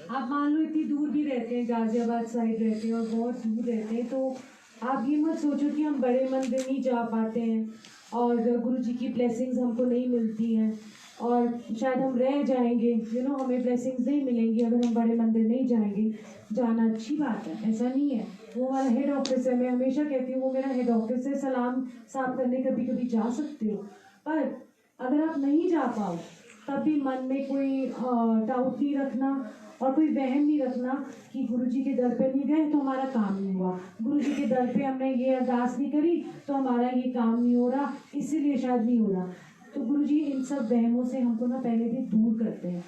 आप मान लो इतनी दूर भी रहते हैं, गाजियाबाद साइड रहते हैं और बहुत दूर रहते हैं, तो आप ये मत सोचो कि हम बड़े मंदिर नहीं जा पाते हैं और गुरुजी की ब्लेसिंग्स हमको नहीं मिलती हैं, और शायद हम रह जाएंगे, हमें ब्लेसिंग्स नहीं मिलेंगी अगर हम बड़े मंदिर नहीं जाएंगे। जाना अच्छी बात है, ऐसा नहीं है, वो हमारा हेड ऑफिस है, मैं हमेशा कहती हूँ वो मेरा हेड ऑफिस है, सलाम साफ करने कभी कभी जा सकते हो। पर अगर आप नहीं जा पाओ तब भी मन में कोई डाउट नहीं रखना और कोई वहम नहीं रखना कि गुरुजी के दर पे नहीं गए तो हमारा काम नहीं हुआ, गुरुजी के दर पे हमने ये अरदास नहीं करी तो हमारा ये काम नहीं हो रहा, इसीलिए शायद नहीं हो रहा। तो गुरुजी इन सब वहमों से हमको ना पहले भी दूर करते हैं।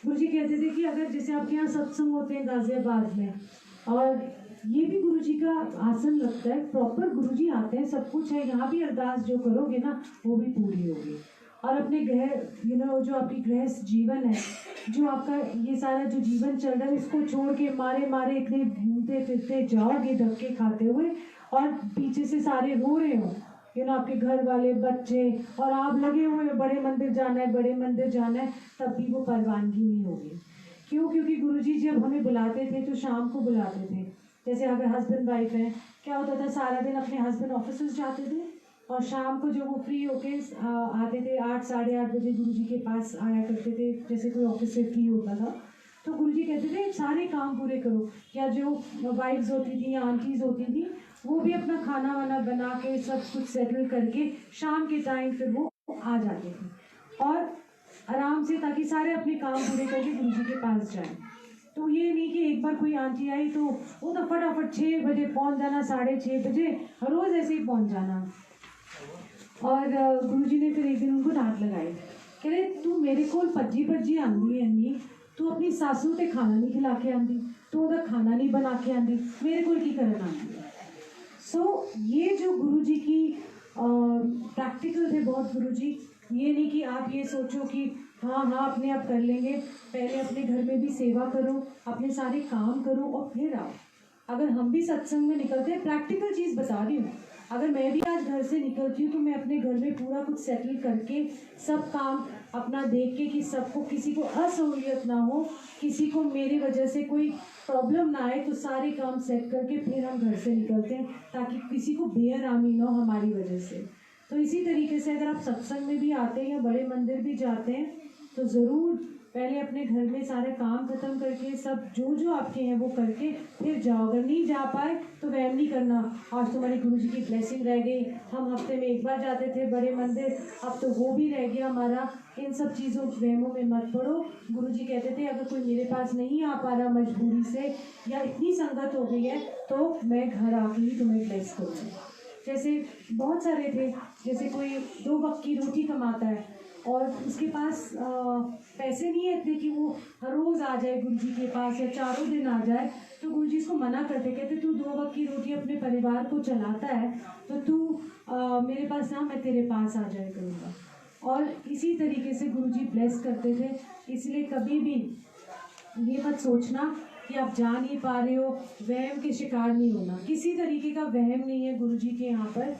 गुरुजी कहते थे कि अगर जैसे आपके यहाँ सत्संग होते हैं गाजियाबाद में, और ये भी गुरुजी का आसन लगता है, प्रॉपर गुरुजी आते हैं, सब कुछ है, यहाँ भी अरदास जो करोगे ना वो भी पूरी होगी। और अपने गृह जो आपकी गृहस्थ जीवन है जो आपका ये सारा जो जीवन चल रहा है इसको छोड़ के मारे मारे इतने घूमते फिरते जाओगे धक्के खाते हुए और पीछे से सारे रो रहे हो, यू नो आपके घर वाले बच्चे, और आप लगे हुए हो बड़े मंदिर जाना है बड़े मंदिर जाना है, तब भी वो परवानगी नहीं होगी। क्यों? क्योंकि गुरुजी जब हमें बुलाते थे तो शाम को बुलाते थे। जैसे अगर हस्बैंड वाइफ है, क्या होता था सारा दिन अपने हस्बैंड ऑफिस जाते थे और शाम को जब वो फ्री होके आते थे 8 साढ़े 8 बजे गुरुजी के पास आया करते थे, जैसे कोई ऑफिस से फ्री होता था तो गुरुजी कहते थे सारे काम पूरे करो। या जो वाइफ्स होती थी या आंटीज होती थी वो भी अपना खाना वाना बना के सब कुछ सेटल करके शाम के टाइम फिर वो आ जाते थे और आराम से, ताकि सारे अपने काम पूरे करके गुरुजी के पास जाएं। तो ये नहीं कि एक बार कोई आंटी आई तो वो तो फटाफट 6 बजे पहुंच जाना, 6:30 बजे रोज़ ऐसे ही पहुंच जाना। और गुरुजी ने फिर एक दिन उनको डांट लगाई, कह रहे तू मेरे को भज्जी आंदी है नी, तू अपनी सासू ते खाना नहीं खिला के आंदी, तू ओदा खाना नहीं बना के आंदी, मेरे को की करन आंदी है। सो ये जो गुरुजी की प्रैक्टिकल थे बहुत गुरुजी। ये नहीं कि आप ये सोचो कि हाँ अपने आप कर लेंगे, पहले अपने घर में भी सेवा करो, अपने सारे काम करो और फिर आओ। अगर हम भी सत्संग में निकलते हैं, प्रैक्टिकल चीज़ बता रही हूँ, अगर मैं भी आज घर से निकलती हूँ तो मैं अपने घर में पूरा कुछ सेटल करके सब काम अपना देख के कि सबको, किसी को असहूलियत ना हो, किसी को मेरी वजह से कोई प्रॉब्लम ना आए, तो सारे काम सेट करके फिर हम घर से निकलते हैं ताकि किसी को बेआरामी ना हो हमारी वजह से। तो इसी तरीके से अगर आप सत्संग में भी आते हैं या बड़े मंदिर भी जाते हैं तो ज़रूर पहले अपने घर में सारे काम खत्म करके सब जो आपके हैं वो करके फिर जाओ। अगर नहीं जा पाए तो वहम नहीं करना, आज तुम्हारी गुरुजी की ब्लेसिंग रह गई, हम हफ्ते में एक बार जाते थे बड़े मंदिर, अब तो वो भी रह गया हमारा। इन सब चीज़ों वहमों में मत पड़ो। गुरुजी कहते थे अगर कोई मेरे पास नहीं आ पा रहा मजबूरी से या इतनी संगत हो गई है तो मैं घर आके ही तुम्हें ब्लेस करूँगी। जैसे बहुत सारे थे, जैसे कोई 2 वक्त की रोटी कमाता है और उसके पास पैसे नहीं है इतने कि वो हर रोज़ आ जाए गुरुजी के पास या चारों दिन आ जाए, तो गुरुजी इसको मना करते, कहते तू 2 वक्त की रोटी अपने परिवार को चलाता है तो तू मेरे पास ना, मैं तेरे पास आ जाया करूँगा। और इसी तरीके से गुरुजी ब्लेस करते थे। इसलिए कभी भी ये मत सोचना कि आप जा नहीं पा रहे हो, वहम के शिकार नहीं होना। किसी तरीके का वहम नहीं है गुरुजी के यहाँ पर,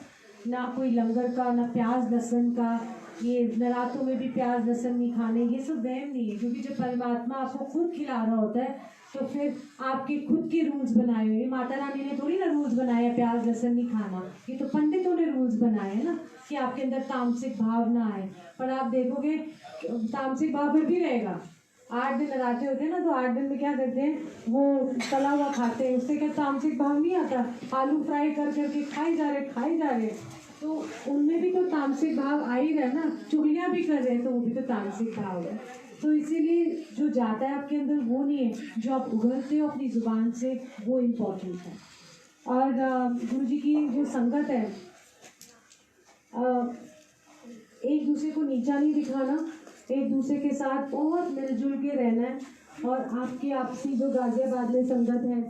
ना कोई लंगर का, ना प्याज लहसुन का, ये नरातों में भी प्याज लहसुन नहीं खाने, ये सब वहम नहीं है। क्योंकि जब परमात्मा आपको खुद खिला रहा होता है तो फिर आपके खुद के रूल्स बनाए हुए, माता रानी ने थोड़ी ना रूल्स बनाए प्याज लहसुन नहीं खाना, ये तो पंडितों ने रूल्स बनाए हैं ना कि आपके अंदर तामसिक भाव ना आए। पर आप देखोगे तामसिक भाव फिर भी रहेगा। 8 दिन नराते होते हैं ना, तो 8 दिन में क्या करते हैं, वो तला हुआ खाते हैं, उससे क्या तामसिक भाव नहीं आता, आलू फ्राई कर करके खाई जा रहे, तो उनमें भी तो तामसिक भाव आ ही रहा है ना। चुगलियाँ भी कर रहे हैं तो वो भी तो तामसिक भाव है। तो इसीलिए जो जाता है आपके अंदर वो नहीं है, जो आप उगलते हो अपनी जुबान से वो इम्पोर्टेंट है। और गुरुजी की जो संगत है, एक दूसरे को नीचा नहीं दिखाना, एक दूसरे के साथ बहुत मिलजुल के रहना है। और आपकी आपसी जो गाजियाबाद में संगत है,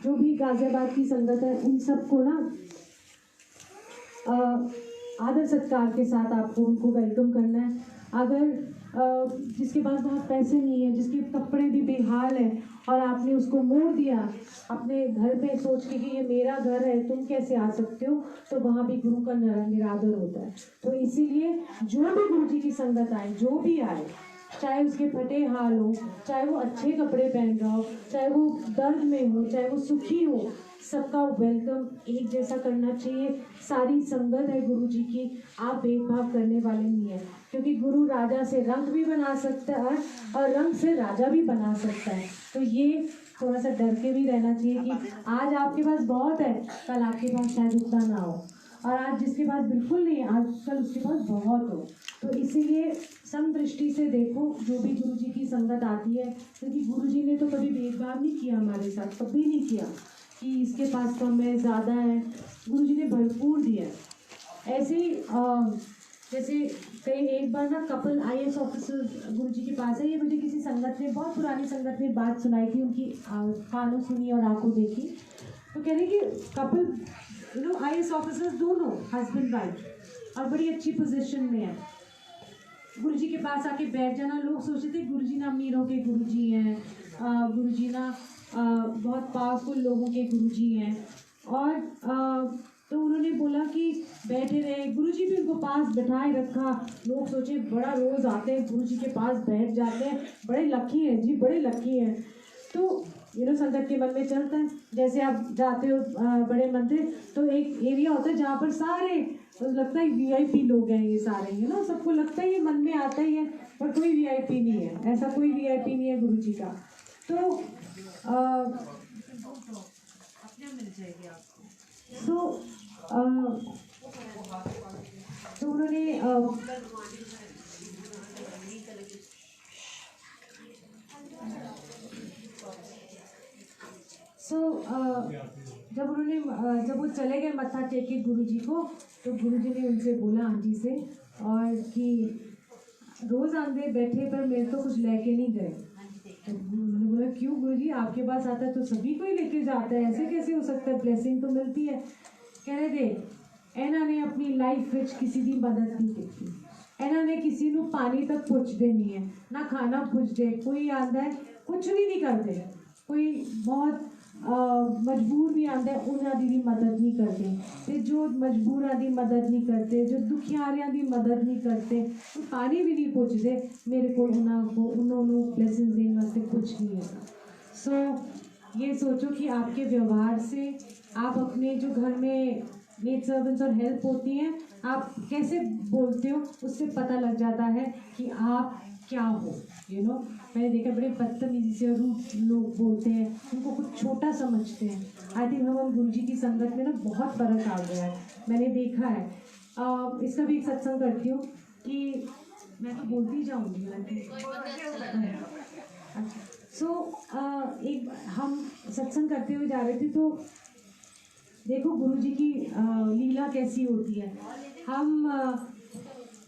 जो भी गाजियाबाद की संगत है, उन सबको ना आदर सत्कार के साथ आपको उनको वेलकम करना है। अगर जिसके पास बहुत पैसे नहीं है, जिसके कपड़े भी बेहाल है और आपने उसको मोड़ दिया अपने घर पे सोच के कि ये मेरा घर है तुम कैसे आ सकते हो, तो वहाँ भी गुरु का निरादर होता है। तो इसीलिए जो भी गुरु जी की संगत आए, जो भी आए, चाहे उसके फटे हाल हो, चाहे वो अच्छे कपड़े पहन रहा हो, चाहे वो दर्द में हो, चाहे वो सुखी हो, सबका वेलकम एक जैसा करना चाहिए। सारी संगत है गुरु जी की, आप भेदभाव करने वाले नहीं है। क्योंकि गुरु राजा से रंग भी बना सकता है और रंग से राजा भी बना सकता है। तो ये थोड़ा सा डर के भी रहना चाहिए कि आज आपके पास बहुत है, कल आपके पास शायद उतना ना हो, और आज जिसके पास बिल्कुल नहीं है, आज कल उसके पास बहुत हो। तो इसीलिए समदृष्टि से देखो जो भी गुरु जी की संगत आती है, क्योंकि गुरु जी ने तो कभी भेदभाव नहीं किया हमारे साथ, कभी नहीं किया कि इसके पास कम है ज़्यादा है। गुरु जी ने भरपूर दिया। ऐसे ही जैसे कई एक बार ना कपल IAS ऑफिसर गुरु जी के पास है, ये मुझे किसी संगत ने, बहुत पुरानी संगत ने बात सुनाई थी, उनकी कानों सुनी और आंखों देखी। तो कह रहे कि कपल IAS ऑफिसर्स दोनों हस्बैंड वाइफ और बड़ी अच्छी पोजीशन में है, गुरुजी के पास आके बैठ जाना। लोग सोचते थे गुरुजी ना अमीरों के गुरुजी हैं, गुरुजी ना बहुत पावरफुल लोगों के गुरुजी हैं। और तो उन्होंने बोला कि बैठे रहे, गुरुजी भी उनको पास बैठाए रखा। लोग सोचे बड़ा रोज़ आते हैं गुरुजी के पास बैठ जाते हैं, बड़े लकी हैं जी, बड़े लकी हैं। तो संगत के मन में चलता है, जैसे आप जाते हो बड़े मंदिर तो एक एरिया होता है जहाँ पर सारे लगता है वीआईपी लोग हैं, ये सारे सबको लगता है, ये मन में आता ही है, पर कोई वीआईपी नहीं है, ऐसा कोई वीआईपी नहीं है गुरुजी का। तो मिल जाएगी आपको। तो उन्होंने जब वो चले गए मत्था टेके गुरुजी को, तो गुरुजी ने उनसे बोला आंटी से, और कि रोज़ आंधे बैठे पर मेरे तो कुछ लेके नहीं गए। तो उन्होंने बोला क्यों गुरुजी, आपके पास आता है तो सभी को ही लेके जाता है, ऐसे कैसे हो सकता है, ब्लेसिंग तो मिलती है। कह रहे थे इन्हों ने अपनी लाइफ में किसी की मदद नहीं की, इन्हों ने किसी को पानी तक पुछते नहीं है, ना खाना पुछते, कोई आता है कुछ भी नहीं करते, कोई बहुत मजबूर भी आते हैं उन्होंने भी मदद नहीं करते, ते जो मजबूर की मदद नहीं करते, जो दुखियारियां की मदद नहीं करते, तो पानी भी नहीं पुछते। मेरे को उन्होंने ब्लेसिंग देने वास्ते कुछ नहीं है। सो ये सोचो कि आपके व्यवहार से, आप अपने जो घर में मेड सर्वेंट्स और हेल्प होती हैं, आप कैसे बोलते हो, उससे पता लग जाता है कि आप क्या हो। मैंने देखा बड़े बदतमीजी से रूट लोग बोलते हैं, उनको कुछ छोटा समझते हैं। आई थिंक हम गुरुजी की संगत में बहुत फ़र्क आ गया है, मैंने देखा है। इसका भी एक सत्संग करती हूँ कि मैं तो बोलती जाऊँगी। एक हम सत्संग करते हुए जा रहे थे, तो देखो गुरुजी की लीला कैसी होती है। हम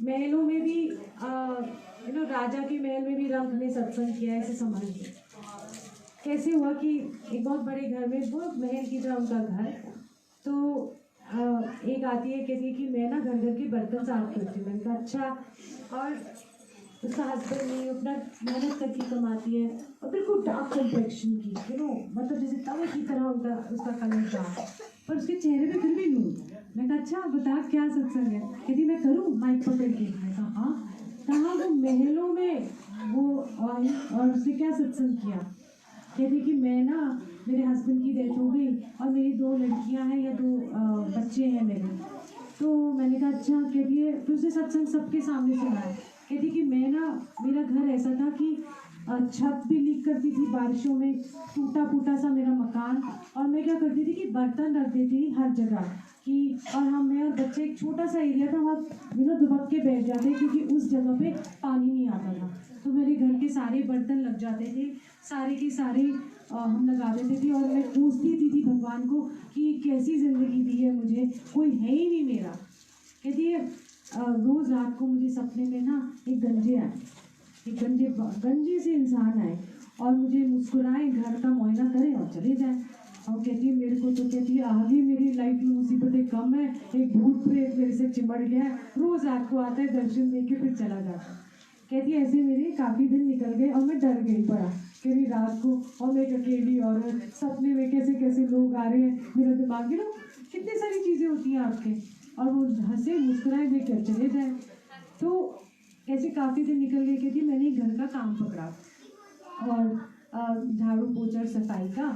महलों में भी राजा के महल में भी रंग ने सत्संग किया है, ऐसे समझ लो। कैसे हुआ कि एक बहुत बड़े घर में, बहुत महल की तरह उनका घर, तो एक आती है, कहती है कि मैं ना घर घर के बर्तन साफ करती हूँ। मैंने कहा अच्छा। और उसका हस्बैंड नहीं, अपना मेहनत करके कमाती है, और बिल्कुल डार्क कॉम्प्लेक्शन की, मतलब जैसे तवे की तरह उसका कलर था, पर उसके चेहरे पे फिर भी नूर। मैं कहा अच्छा बता क्या सत्संग है। कहती मैं करूँ माइक पकड़ के। मैं कहा हाँ। कहाँ वो महलों में वो आई और उसने क्या सत्संग किया। कहती कि मैं ना, मेरे हस्बैंड की डेथ हो गई और मेरी 2 लड़कियां हैं या 2 बच्चे हैं मेरे। तो मैंने कहा अच्छा। कहती है, फिर उसने सत्संग सबके सामने सुनाया। कहती कि मैं ना, मेरा घर ऐसा था कि छत भी लीक करती थी बारिशों में, टूटा फूटा सा मेरा मकान, और मैं क्या करती थी कि बर्तन रख देती थी हर जगह कि, और मैं और बच्चे, एक छोटा सा एरिया था, वहाँ दुबक के बैठ जाते क्योंकि उस जगह पे पानी नहीं आता था। तो मेरे घर के सारे बर्तन लग जाते थे, सारे के सारे हम लगा देते थे, और मैं पूछती थी भगवान को कि कैसी ज़िंदगी दी है मुझे, कोई है ही नहीं मेरा। कहती है रोज़ रात को मुझे सपने में ना एक गंजे आए, एक गंजे से इंसान आए और मुझे मुस्कुराए, घर का मुआयना करे और चले जाए। और कहती है मेरे को तो, कहती है आगे मेरी लाइफ में मुसीबतें कम है, एक भूत प्रेत मेरे से चिमड़ गया है, रोज़ रात को आता है, दर्शन दे के फिर चला जाता है। कहती है ऐसे मेरे काफ़ी दिन निकल गए और मैं डर गई पड़ा कि रात को, और मैं एक अकेली औरत, सपने में कैसे कैसे लोग आ रहे हैं, मेरा दिमाग कितनी सारी चीज़ें होती हैं आपके, और वो हंसे मुस्कुराए देकर चले जाए। तो ऐसे काफ़ी दिन निकल गए। कहती मैंने घर का काम पकड़ा, और झाड़ू पोछा सफाई का,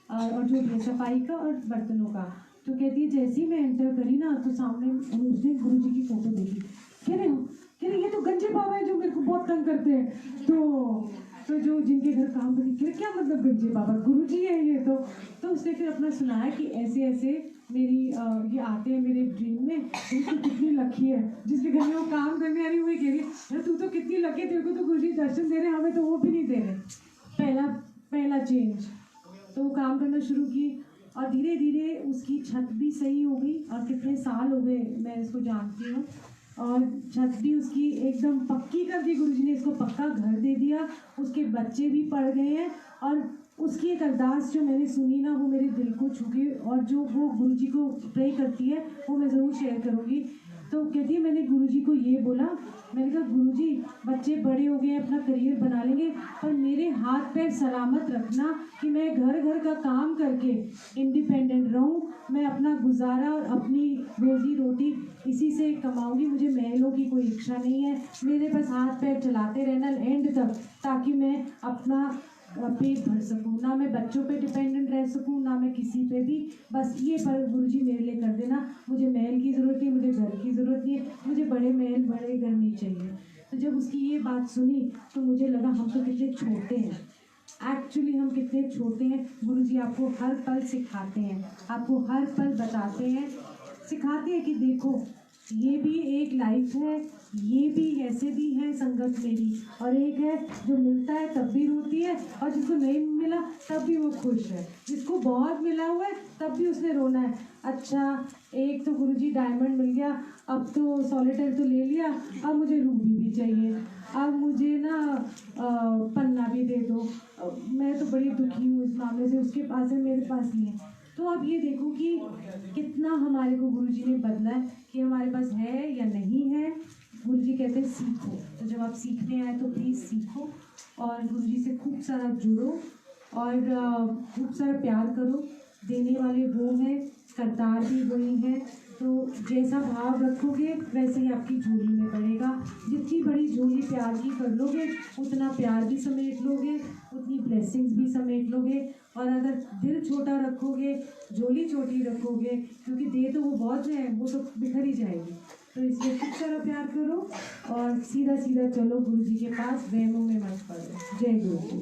और जो भी सफाई का और बर्तनों का। तो कहती है जैसे ही मैं एंटर करी ना, तो सामने उसने गुरुजी की फ़ोटो देखी। कह रहे ये तो गंजे बाबा है जो मेरे को बहुत तंग करते हैं। तो जो जिनके घर काम करती, क्या मतलब गंजे बाबा, गुरुजी है ये तो उसने फिर अपना सुनाया कि ऐसे ऐसे मेरी ये आते हैं मेरे ड्रीम में, उनको कितनी लकी है जिसके घर में वो काम करने आ रही, वही कह रही है तू तो कितनी लकी है, तेरे को तो गुरुजी दर्शन दे रहे हैं, हमें तो वो भी नहीं दे रहे। पहला चेंज। तो वो काम करना शुरू की, और धीरे धीरे उसकी छत भी सही हो गई, और कितने साल हो गए मैं इसको जानती हूँ, और छत भी उसकी एकदम पक्की कर दी गुरुजी ने, इसको पक्का घर दे दिया, उसके बच्चे भी पढ़ गए हैं। और उसकी एक अरदास जो मैंने सुनी ना, वो मेरे दिल को छू गई, और जो वो गुरुजी को प्रे करती है वो मैं ज़रूर शेयर करूँगी। तो कहती है मैंने गुरुजी को ये बोला, मैंने कहा गुरुजी बच्चे बड़े हो गए अपना करियर बना लेंगे, पर मेरे हाथ पैर सलामत रखना कि मैं घर घर का काम करके इंडिपेंडेंट रहूं, मैं अपना गुजारा और अपनी रोजी रोटी इसी से कमाऊंगी, मुझे महलों की कोई इच्छा नहीं है, मेरे पास हाथ पैर चलाते रहना एंड तक, ताकि मैं अपना पेट भर सकूं, ना मैं बच्चों पे डिपेंडेंट रह सकूं, ना मैं किसी पे भी, बस ये पर गुरुजी मेरे लिए कर देना, मुझे महल की ज़रूरत नहीं, मुझे घर की ज़रूरत नहीं है, मुझे बड़े महल बड़े घर नहीं चाहिए। तो जब उसकी ये बात सुनी तो मुझे लगा हम तो कितने छोटे हैं, एक्चुअली हम कितने छोटे हैं। गुरुजी आपको हर पल सिखाते हैं, आपको हर पल बताते हैं, सिखाते हैं कि देखो ये भी एक लाइफ है, ये भी ऐसे भी है संगत में भी, और एक है जो मिलता है तब भी रोती है, और जिसको नहीं मिला तब भी वो खुश है, जिसको बहुत मिला हुआ है तब भी उसने रोना है। अच्छा एक तो गुरुजी डायमंड मिल गया, अब तो सॉलिटेयर तो ले लिया, अब मुझे रूबी भी चाहिए, अब मुझे ना पन्ना भी दे दो, मैं तो बड़ी दुखी हूँ इस मामले से, उसके पास है मेरे पास नहीं है। तो अब ये देखो कि कितना हमारे को गुरुजी ने बदला है कि हमारे पास है या नहीं है। गुरुजी कहते हैं सीखो, तो जब आप सीखने आए तो प्लीज़ सीखो और गुरुजी से खूब सारा जुड़ो और खूब सारा प्यार करो, देने वाले वो हैं, करतार भी वही हैं, तो जैसा भाव रखोगे वैसे ही आपकी झोली में पड़ेगा। जितनी बड़ी झोली प्यार की कर लोगे उतना प्यार भी समेट लोगे, उतनी ब्लेसिंग्स भी समेट लोगे। और अगर दिल छोटा रखोगे, झोली छोटी रखोगे, क्योंकि दे तो वो बहुत है, वो तो बिखर ही जाएगी। तो इसलिए खूब सारा प्यार करो और सीधा सीधा चलो गुरुजी के पास, वहमों में मत पड़ो। जय गुरु।